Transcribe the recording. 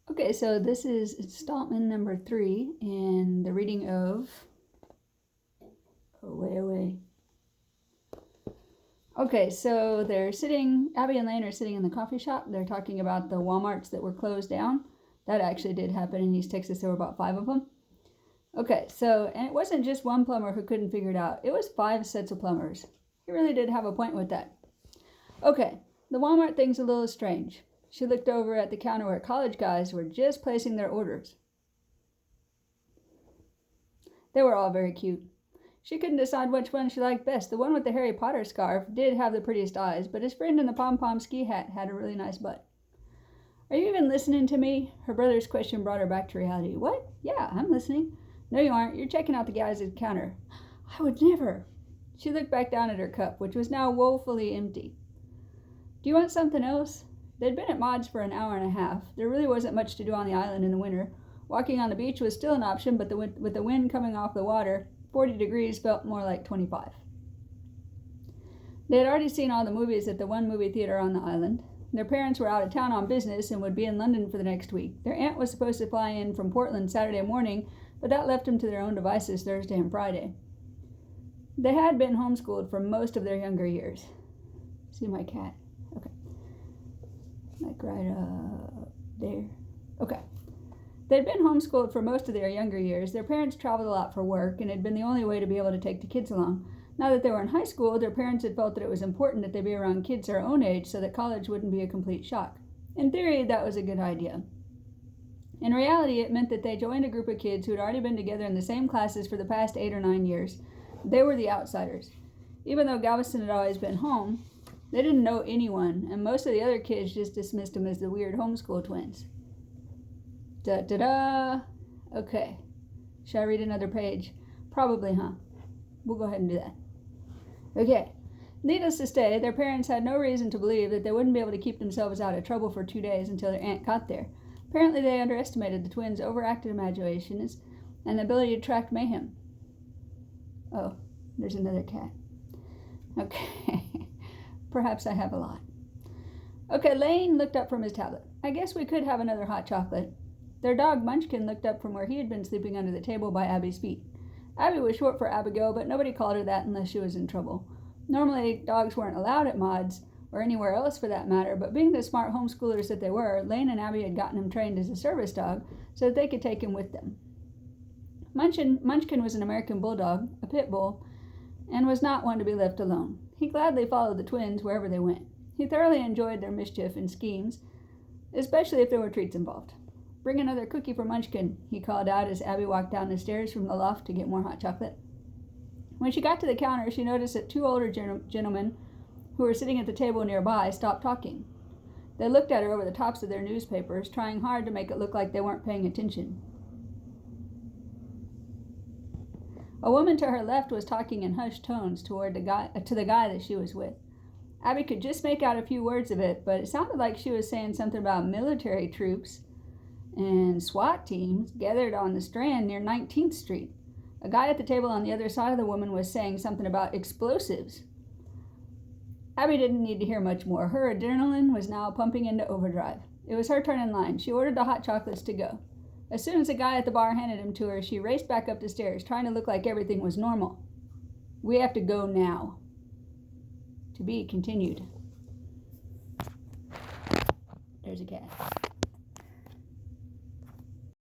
Okay, so this is installment number 3 in the reading of away. Okay, so Abby and Lane are sitting in the coffee shop. They're talking about the Walmarts that were closed down. That actually did happen in East Texas. There were about 5 of them. Okay, and it wasn't just one plumber who couldn't figure it out. It was 5 sets of plumbers. He really did have a point with that. Okay, the Walmart thing's a little strange. She looked over at the counter where college guys were just placing their orders. They were all very cute. She couldn't decide which one she liked best. The one with the Harry Potter scarf did have the prettiest eyes, but his friend in the pom-pom ski hat had a really nice butt. Are you even listening to me? Her brother's question brought her back to reality. What? Yeah, I'm listening. No, you aren't. You're checking out the guys at the counter. I would never. She looked back down at her cup, which was now woefully empty. Do you want something else? They'd been at Maud's for an hour and a half. There really wasn't much to do on the island in the winter. Walking on the beach was still an option, but with the wind coming off the water, 40 degrees felt more like 25. They had already seen all the movies at the one movie theater on the island. Their parents were out of town on business and would be in London for the next week. Their aunt was supposed to fly in from Portland Saturday morning, but that left them to their own devices Thursday and Friday. They had been homeschooled for most of their younger years. See my cat? Okay. Like right there. Okay. They'd been homeschooled for most of their younger years. Their parents traveled a lot for work, and it had been the only way to be able to take the kids along. Now that they were in high school, their parents had felt that it was important that they be around kids their own age so that college wouldn't be a complete shock. In theory, that was a good idea. In reality, it meant that they joined a group of kids who had already been together in the same classes for the past 8 or 9 years. They were the outsiders. Even though Galveston had always been home, they didn't know anyone, and most of the other kids just dismissed them as the weird homeschool twins. Da-da-da. Okay. Should I read another page? Probably, huh? We'll go ahead and do that. Okay. Needless to say, their parents had no reason to believe that they wouldn't be able to keep themselves out of trouble for 2 days until their aunt got there. Apparently, they underestimated the twins' overactive imaginations and the ability to attract mayhem. Oh, there's another cat. Okay. Perhaps I have a lot. Okay, Lane looked up from his tablet. I guess we could have another hot chocolate. Their dog Munchkin looked up from where he had been sleeping under the table by Abby's feet. Abby was short for Abigail, but nobody called her that unless she was in trouble. Normally, dogs weren't allowed at Maud's, or anywhere else for that matter, but being the smart homeschoolers that they were, Lane and Abby had gotten him trained as a service dog so that they could take him with them. Munchkin was an American bulldog, a pit bull, and was not one to be left alone. He gladly followed the twins wherever they went. He thoroughly enjoyed their mischief and schemes, especially if there were treats involved. Bring another cookie for Munchkin, he called out as Abby walked down the stairs from the loft to get more hot chocolate. When she got to the counter, she noticed that 2 older gentlemen who were sitting at the table nearby stopped talking. They looked at her over the tops of their newspapers, trying hard to make it look like they weren't paying attention. A woman to her left was talking in hushed tones to the guy that she was with. Abby could just make out a few words of it, but it sounded like she was saying something about military troops and SWAT teams gathered on the Strand near 19th Street. A guy at the table on the other side of the woman was saying something about explosives. Abby didn't need to hear much more. Her adrenaline was now pumping into overdrive. It was her turn in line. She ordered the hot chocolates to go. As soon as the guy at the bar handed them to her, she raced back up the stairs, trying to look like everything was normal. We have to go now. To be continued. There's a cat.